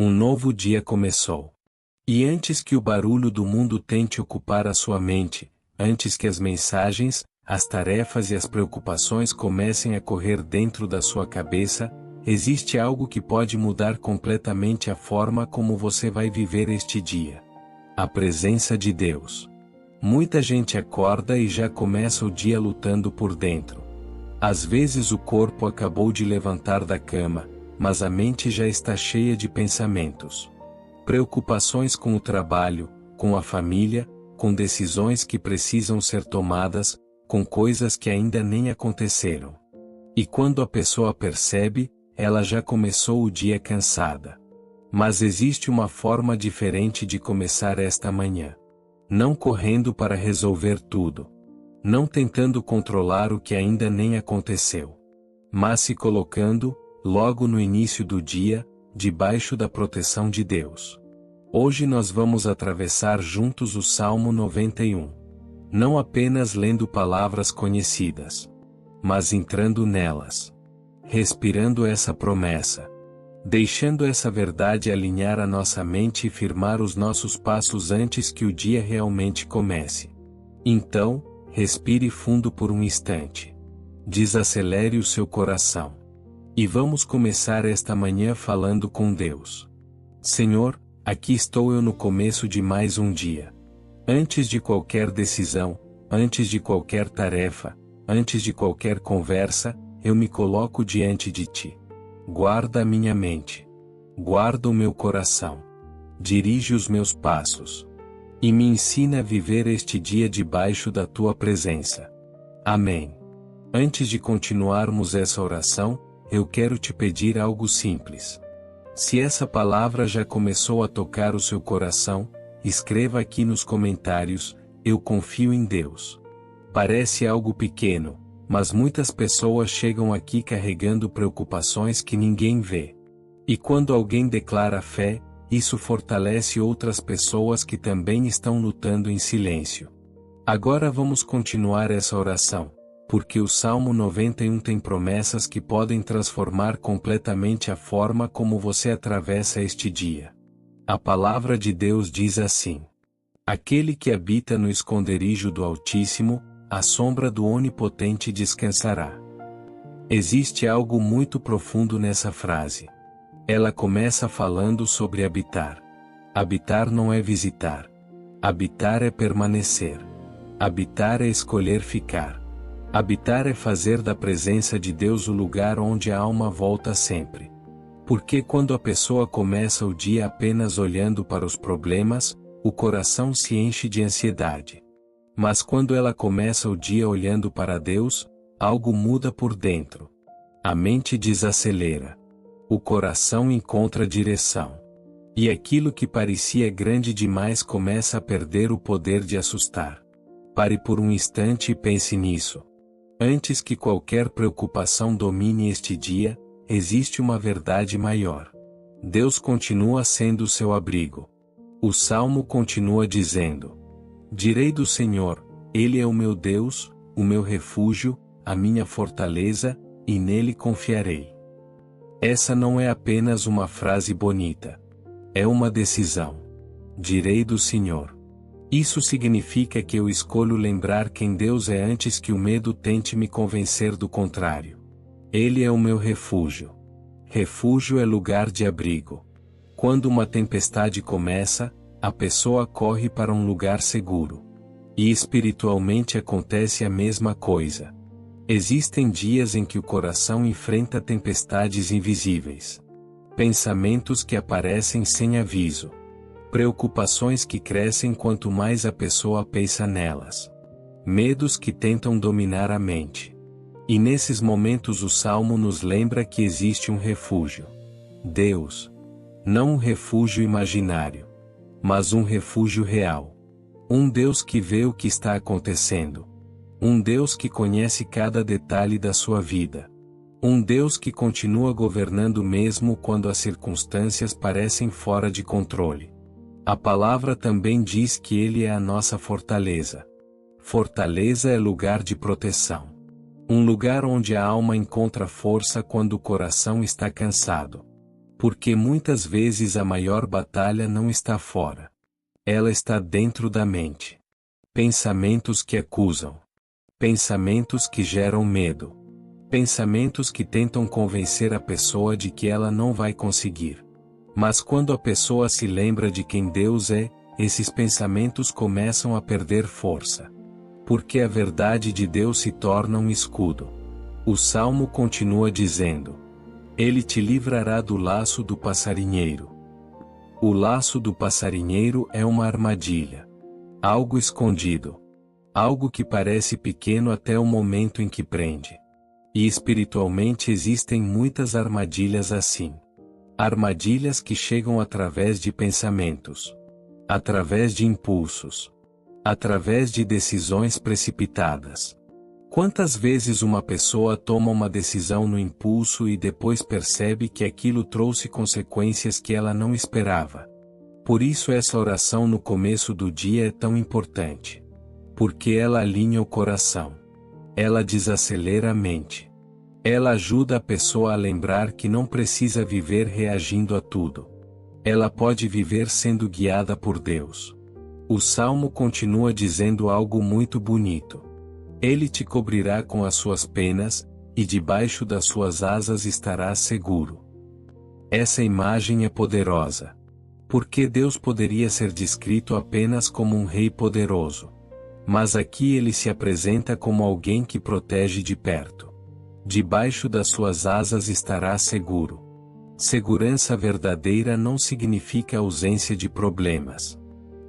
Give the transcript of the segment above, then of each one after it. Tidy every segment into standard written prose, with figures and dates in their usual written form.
Um novo dia começou. E antes que o barulho do mundo tente ocupar a sua mente, antes que as mensagens, as tarefas e as preocupações comecem a correr dentro da sua cabeça, existe algo que pode mudar completamente a forma como você vai viver este dia. A presença de Deus. Muita gente acorda e já começa o dia lutando por dentro. Às vezes o corpo acabou de levantar da cama, mas a mente já está cheia de pensamentos. Preocupações com o trabalho, com a família, com decisões que precisam ser tomadas, com coisas que ainda nem aconteceram. E quando a pessoa percebe, ela já começou o dia cansada. Mas existe uma forma diferente de começar esta manhã. Não correndo para resolver tudo. Não tentando controlar o que ainda nem aconteceu. Mas se colocando, logo no início do dia, debaixo da proteção de Deus. Hoje nós vamos atravessar juntos o Salmo 91. Não apenas lendo palavras conhecidas, mas entrando nelas. Respirando essa promessa. Deixando essa verdade alinhar a nossa mente e firmar os nossos passos antes que o dia realmente comece. Então, respire fundo por um instante. Desacelere o seu coração. E vamos começar esta manhã falando com Deus. Senhor, aqui estou eu no começo de mais um dia. Antes de qualquer decisão, antes de qualquer tarefa, antes de qualquer conversa, eu me coloco diante de Ti. Guarda a minha mente. Guarda o meu coração. Dirige os meus passos. E me ensina a viver este dia debaixo da Tua presença. Amém. Antes de continuarmos essa oração, eu quero te pedir algo simples. Se essa palavra já começou a tocar o seu coração, escreva aqui nos comentários: eu confio em Deus. Parece algo pequeno, mas muitas pessoas chegam aqui carregando preocupações que ninguém vê. E quando alguém declara fé, isso fortalece outras pessoas que também estão lutando em silêncio. Agora vamos continuar essa oração, porque o Salmo 91 tem promessas que podem transformar completamente a forma como você atravessa este dia. A palavra de Deus diz assim: aquele que habita no esconderijo do Altíssimo, à sombra do Onipotente descansará. Existe algo muito profundo nessa frase. Ela começa falando sobre habitar. Habitar não é visitar. Habitar é permanecer. Habitar é escolher ficar. Habitar é fazer da presença de Deus o lugar onde a alma volta sempre. Porque quando a pessoa começa o dia apenas olhando para os problemas, o coração se enche de ansiedade. Mas quando ela começa o dia olhando para Deus, algo muda por dentro. A mente desacelera. O coração encontra direção. E aquilo que parecia grande demais começa a perder o poder de assustar. Pare por um instante e pense nisso. Antes que qualquer preocupação domine este dia, existe uma verdade maior. Deus continua sendo o seu abrigo. O Salmo continua dizendo: direi do Senhor, Ele é o meu Deus, o meu refúgio, a minha fortaleza, e nele confiarei. Essa não é apenas uma frase bonita. É uma decisão. Direi do Senhor. Isso significa que eu escolho lembrar quem Deus é antes que o medo tente me convencer do contrário. Ele é o meu refúgio. Refúgio é lugar de abrigo. Quando uma tempestade começa, a pessoa corre para um lugar seguro. E espiritualmente acontece a mesma coisa. Existem dias em que o coração enfrenta tempestades invisíveis. Pensamentos que aparecem sem aviso. Preocupações que crescem quanto mais a pessoa pensa nelas. Medos que tentam dominar a mente. E nesses momentos o Salmo nos lembra que existe um refúgio. Deus. Não um refúgio imaginário, mas um refúgio real. Um Deus que vê o que está acontecendo. Um Deus que conhece cada detalhe da sua vida. Um Deus que continua governando mesmo quando as circunstâncias parecem fora de controle. A palavra também diz que Ele é a nossa fortaleza. Fortaleza é lugar de proteção. Um lugar onde a alma encontra força quando o coração está cansado. Porque muitas vezes a maior batalha não está fora. Ela está dentro da mente. Pensamentos que acusam. Pensamentos que geram medo. Pensamentos que tentam convencer a pessoa de que ela não vai conseguir. Mas quando a pessoa se lembra de quem Deus é, esses pensamentos começam a perder força. Porque a verdade de Deus se torna um escudo. O Salmo continua dizendo: Ele te livrará do laço do passarinheiro. O laço do passarinheiro é uma armadilha. Algo escondido. Algo que parece pequeno até o momento em que prende. E espiritualmente existem muitas armadilhas assim. Armadilhas que chegam através de pensamentos. Através de impulsos. Através de decisões precipitadas. Quantas vezes uma pessoa toma uma decisão no impulso e depois percebe que aquilo trouxe consequências que ela não esperava? Por isso essa oração no começo do dia é tão importante. Porque ela alinha o coração. Ela desacelera a mente. Ela ajuda a pessoa a lembrar que não precisa viver reagindo a tudo. Ela pode viver sendo guiada por Deus. O Salmo continua dizendo algo muito bonito. Ele te cobrirá com as suas penas, e debaixo das suas asas estarás seguro. Essa imagem é poderosa. Porque Deus poderia ser descrito apenas como um rei poderoso. Mas aqui ele se apresenta como alguém que protege de perto. Debaixo das suas asas estarás seguro. Segurança verdadeira não significa ausência de problemas.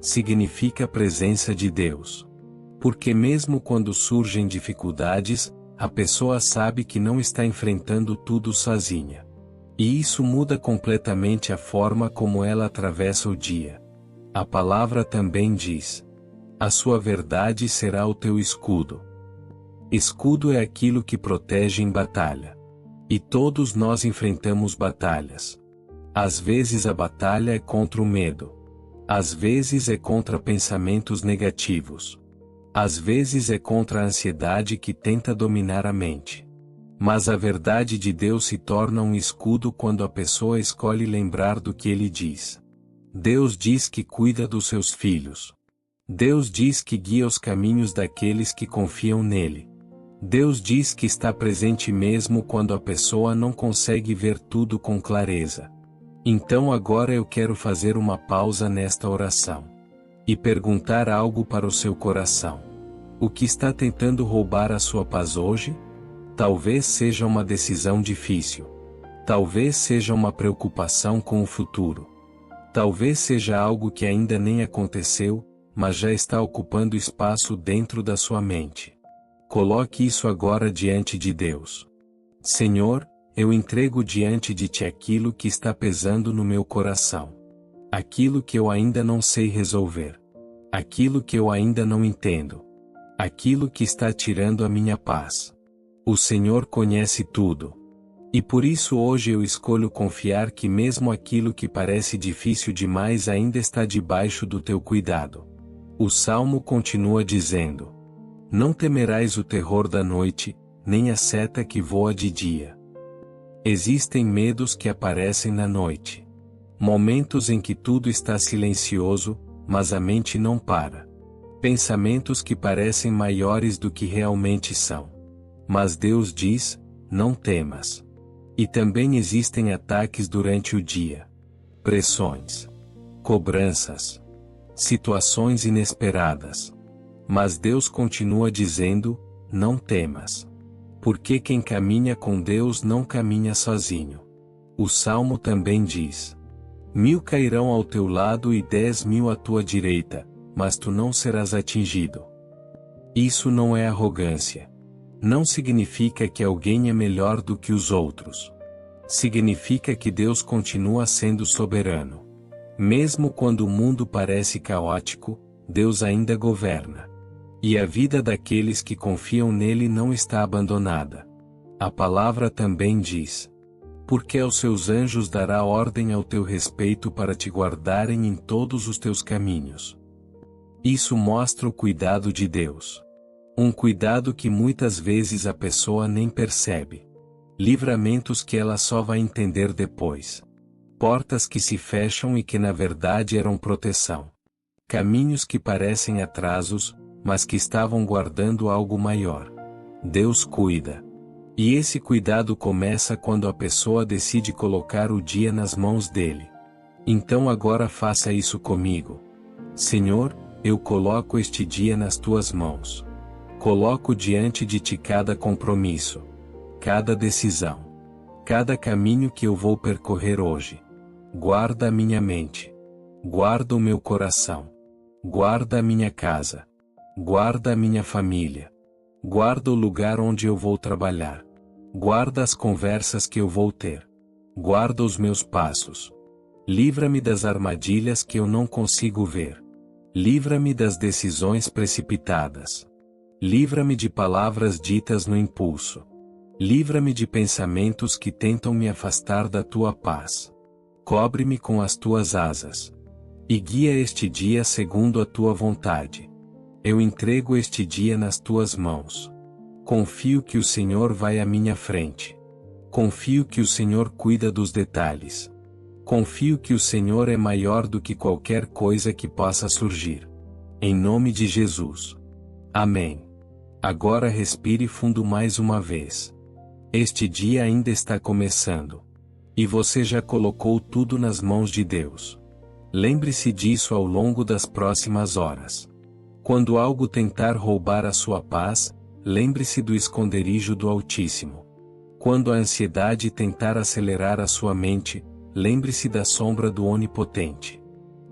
Significa a presença de Deus. Porque mesmo quando surgem dificuldades, a pessoa sabe que não está enfrentando tudo sozinha. E isso muda completamente a forma como ela atravessa o dia. A palavra também diz: a sua verdade será o teu escudo. Escudo é aquilo que protege em batalha. E todos nós enfrentamos batalhas. Às vezes a batalha é contra o medo. Às vezes é contra pensamentos negativos. Às vezes é contra a ansiedade que tenta dominar a mente. Mas a verdade de Deus se torna um escudo quando a pessoa escolhe lembrar do que Ele diz. Deus diz que cuida dos seus filhos. Deus diz que guia os caminhos daqueles que confiam nele. Deus diz que está presente mesmo quando a pessoa não consegue ver tudo com clareza. Então agora eu quero fazer uma pausa nesta oração. E perguntar algo para o seu coração. O que está tentando roubar a sua paz hoje? Talvez seja uma decisão difícil. Talvez seja uma preocupação com o futuro. Talvez seja algo que ainda nem aconteceu, mas já está ocupando espaço dentro da sua mente. Coloque isso agora diante de Deus. Senhor, eu entrego diante de Ti aquilo que está pesando no meu coração. Aquilo que eu ainda não sei resolver. Aquilo que eu ainda não entendo. Aquilo que está tirando a minha paz. O Senhor conhece tudo. E por isso hoje eu escolho confiar que mesmo aquilo que parece difícil demais ainda está debaixo do Teu cuidado. O Salmo continua dizendo: Não temerás o terror da noite, nem a seta que voa de dia. Existem medos que aparecem na noite. Momentos em que tudo está silencioso, mas a mente não para. Pensamentos que parecem maiores do que realmente são. Mas Deus diz: não temas. E também existem ataques durante o dia. Pressões. Cobranças. Situações inesperadas. Mas Deus continua dizendo: não temas. Porque quem caminha com Deus não caminha sozinho. O Salmo também diz: 1000 cairão ao teu lado e 10.000 à tua direita, mas tu não serás atingido. Isso não é arrogância. Não significa que alguém é melhor do que os outros. Significa que Deus continua sendo soberano. Mesmo quando o mundo parece caótico, Deus ainda governa. E a vida daqueles que confiam nele não está abandonada. A palavra também diz: porque aos seus anjos dará ordem ao teu respeito para te guardarem em todos os teus caminhos. Isso mostra o cuidado de Deus. Um cuidado que muitas vezes a pessoa nem percebe. Livramentos que ela só vai entender depois. Portas que se fecham e que na verdade eram proteção. Caminhos que parecem atrasos, mas que estavam guardando algo maior. Deus cuida. E esse cuidado começa quando a pessoa decide colocar o dia nas mãos dele. Então agora faça isso comigo. Senhor, eu coloco este dia nas tuas mãos. Coloco diante de ti cada compromisso, cada decisão, cada caminho que eu vou percorrer hoje. Guarda a minha mente. Guarda o meu coração. Guarda a minha casa. Guarda a minha família. Guarda o lugar onde eu vou trabalhar. Guarda as conversas que eu vou ter. Guarda os meus passos. Livra-me das armadilhas que eu não consigo ver. Livra-me das decisões precipitadas. Livra-me de palavras ditas no impulso. Livra-me de pensamentos que tentam me afastar da tua paz. Cobre-me com as tuas asas. E guia este dia segundo a tua vontade. Eu entrego este dia nas tuas mãos. Confio que o Senhor vai à minha frente. Confio que o Senhor cuida dos detalhes. Confio que o Senhor é maior do que qualquer coisa que possa surgir. Em nome de Jesus. Amém. Agora respire fundo mais uma vez. Este dia ainda está começando. E você já colocou tudo nas mãos de Deus. Lembre-se disso ao longo das próximas horas. Quando algo tentar roubar a sua paz, lembre-se do esconderijo do Altíssimo. Quando a ansiedade tentar acelerar a sua mente, lembre-se da sombra do Onipotente.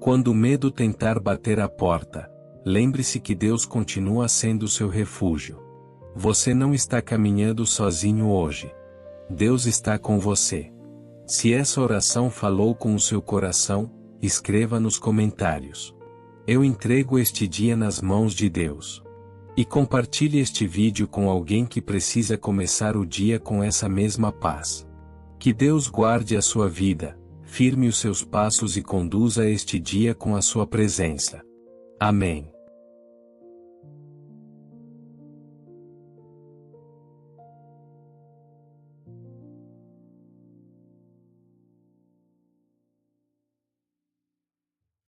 Quando o medo tentar bater à porta, lembre-se que Deus continua sendo seu refúgio. Você não está caminhando sozinho hoje. Deus está com você. Se essa oração falou com o seu coração, escreva nos comentários. Eu entrego este dia nas mãos de Deus. E compartilhe este vídeo com alguém que precisa começar o dia com essa mesma paz. Que Deus guarde a sua vida, firme os seus passos e conduza este dia com a sua presença. Amém.